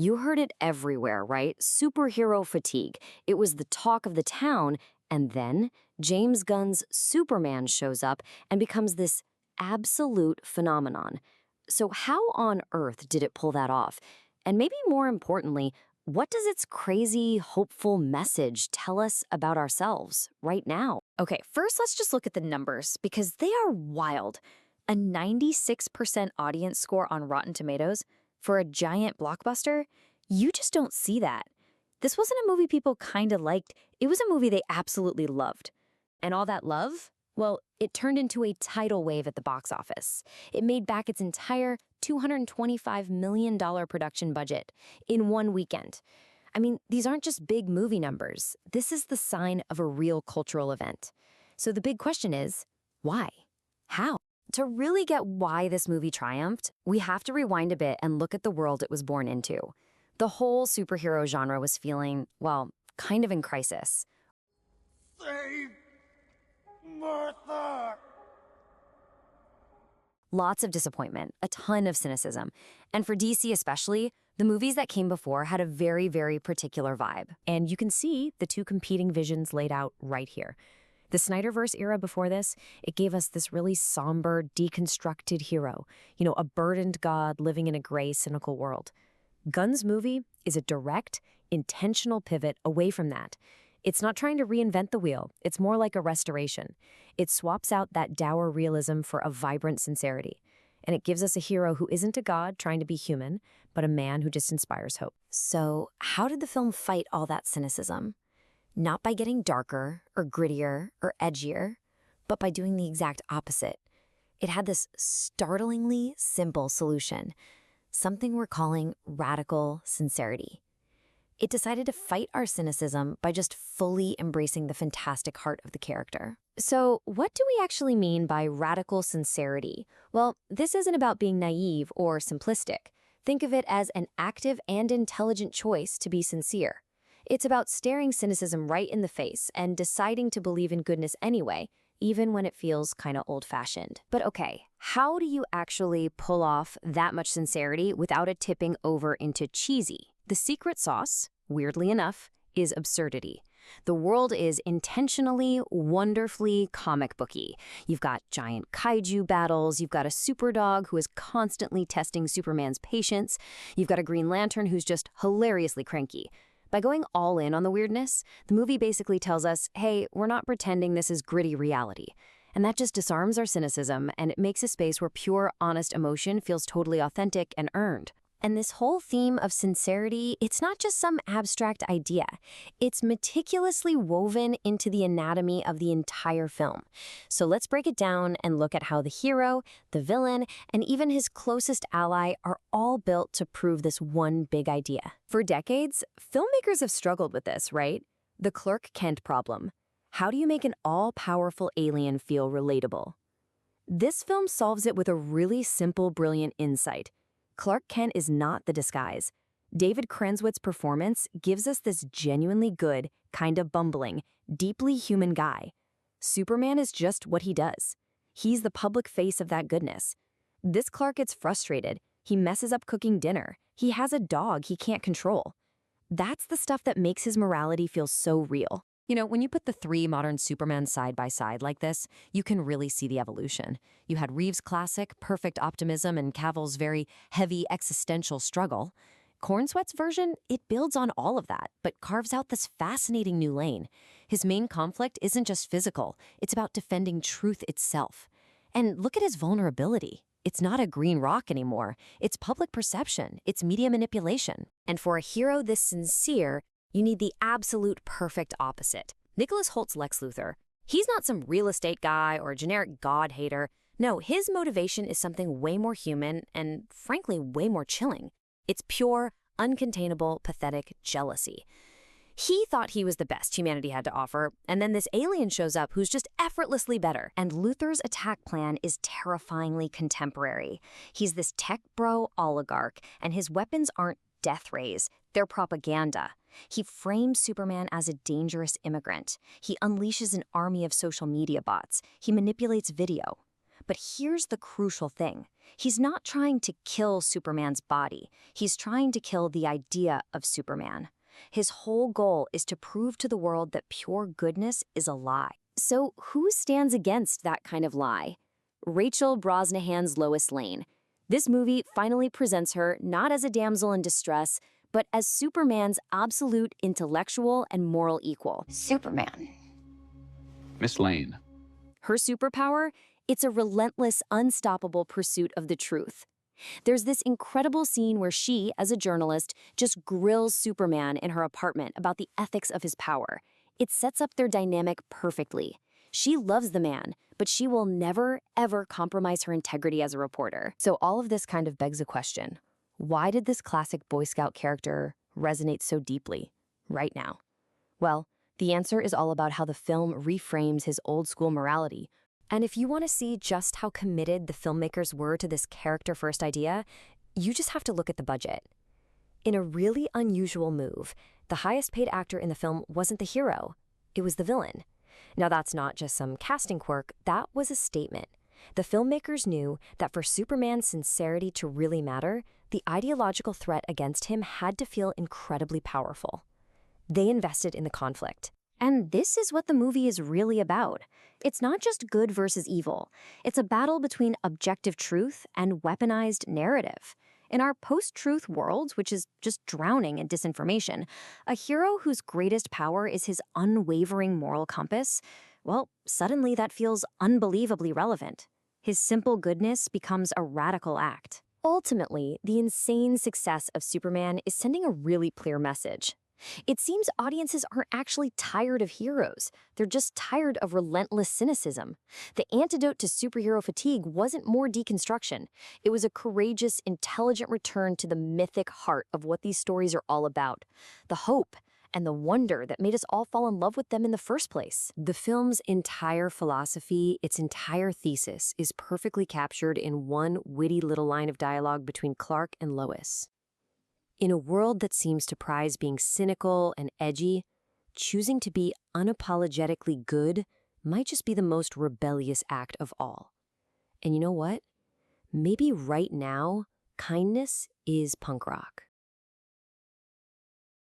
You heard it everywhere, right? Superhero fatigue. It was the talk of the town, and then James Gunn's Superman shows up and becomes this absolute phenomenon. So how on earth did it pull that off? And maybe more importantly, what does its crazy, hopeful message tell us about ourselves right now? Okay, first let's just look at the numbers because they are wild. A 96% audience score on Rotten Tomatoes for a giant blockbuster? You just don't see that. This wasn't a movie people kinda liked, it was a movie they absolutely loved. And all that love? Well, it turned into a tidal wave at the box office. It made back its entire $225 million production budget in one weekend. I mean, these aren't just big movie numbers. This is the sign of a real cultural event. So the big question is, why? How? To really get why this movie triumphed, we have to rewind a bit and look at the world it was born into. The whole superhero genre was feeling, well, kind of in crisis. Save Martha! Lots of disappointment, a ton of cynicism. And for DC especially, the movies that came before had a very, very particular vibe. And you can see the two competing visions laid out right here. The Snyderverse era before this, it gave us this really somber, deconstructed hero, a burdened god living in a gray, cynical world. Gunn's movie is a direct, intentional pivot away from that. It's not trying to reinvent the wheel, it's more like a restoration. It swaps out that dour realism for a vibrant sincerity. And it gives us a hero who isn't a god trying to be human, but a man who just inspires hope. So, how did the film fight all that cynicism? Not by getting darker, or grittier, or edgier, but by doing the exact opposite. It had this startlingly simple solution, something we're calling radical sincerity. It decided to fight our cynicism by just fully embracing the fantastic heart of the character. So, what do we actually mean by radical sincerity? Well, this isn't about being naive or simplistic. Think of it as an active and intelligent choice to be sincere. It's about staring cynicism right in the face and deciding to believe in goodness anyway, even when it feels kind of old-fashioned. But okay, how do you actually pull off that much sincerity without it tipping over into cheesy? The secret sauce, weirdly enough, is absurdity. The world is intentionally, wonderfully comic booky. You've got giant kaiju battles, you've got a super dog who is constantly testing Superman's patience, you've got a Green Lantern who's just hilariously cranky. By going all in on the weirdness, the movie basically tells us, hey, we're not pretending this is gritty reality. And that just disarms our cynicism, and it makes a space where pure, honest emotion feels totally authentic and earned. And this whole theme of sincerity, it's not just some abstract idea. It's meticulously woven into the anatomy of the entire film. So let's break it down and look at how the hero, the villain, and even his closest ally are all built to prove this one big idea. For decades, filmmakers have struggled with this, right? The Clark Kent problem. How do you make an all-powerful alien feel relatable? This film solves it with a really simple, brilliant insight. Clark Kent is not the disguise. David Krenwitz's performance gives us this genuinely good, kind of bumbling, deeply human guy. Superman is just what he does. He's the public face of that goodness. This Clark gets frustrated. He messes up cooking dinner. He has a dog he can't control. That's the stuff that makes his morality feel so real. When you put the three modern Supermans side by side like this, you can really see the evolution. You had Reeves' classic, perfect optimism, and Cavill's very heavy existential struggle. Cornsweat's version, it builds on all of that, but carves out this fascinating new lane. His main conflict isn't just physical, it's about defending truth itself. And look at his vulnerability. It's not a green rock anymore. It's public perception. It's media manipulation. And for a hero this sincere, you need the absolute perfect opposite. Nicholas Holt's Lex Luthor. He's not some real estate guy or a generic god hater. No, his motivation is something way more human and, frankly, way more chilling. It's pure, uncontainable, pathetic jealousy. He thought he was the best humanity had to offer, and then this alien shows up who's just effortlessly better. And Luthor's attack plan is terrifyingly contemporary. He's this tech bro oligarch, and his weapons aren't death rays, they're propaganda. He frames Superman as a dangerous immigrant. He unleashes an army of social media bots. He manipulates video. But here's the crucial thing. He's not trying to kill Superman's body. He's trying to kill the idea of Superman. His whole goal is to prove to the world that pure goodness is a lie. So who stands against that kind of lie? Rachel Brosnahan's Lois Lane. This movie finally presents her not as a damsel in distress, but as Superman's absolute intellectual and moral equal. Superman. Miss Lane. Her superpower? It's a relentless, unstoppable pursuit of the truth. There's this incredible scene where she, as a journalist, just grills Superman in her apartment about the ethics of his power. It sets up their dynamic perfectly. She loves the man, but she will never, ever compromise her integrity as a reporter. So all of this kind of begs a question. Why did this classic Boy Scout character resonate so deeply right now? Well, the answer is all about how the film reframes his old-school morality. And if you want to see just how committed the filmmakers were to this character-first idea, you just have to look at the budget. In a really unusual move, the highest-paid actor in the film wasn't the hero. It was the villain. Now, that's not just some casting quirk. That was a statement. The filmmakers knew that for Superman's sincerity to really matter, the ideological threat against him had to feel incredibly powerful. They invested in the conflict. And this is what the movie is really about. It's not just good versus evil. It's a battle between objective truth and weaponized narrative. In our post-truth world, which is just drowning in disinformation, a hero whose greatest power is his unwavering moral compass, well, suddenly that feels unbelievably relevant. His simple goodness becomes a radical act. Ultimately, the insane success of Superman is sending a really clear message. It seems audiences aren't actually tired of heroes. They're just tired of relentless cynicism. The antidote to superhero fatigue wasn't more deconstruction. It was a courageous, intelligent return to the mythic heart of what these stories are all about. The hope and the wonder that made us all fall in love with them in the first place. The film's entire philosophy, its entire thesis, is perfectly captured in one witty little line of dialogue between Clark and Lois. In a world that seems to prize being cynical and edgy, choosing to be unapologetically good might just be the most rebellious act of all. And you know what? Maybe right now, kindness is punk rock.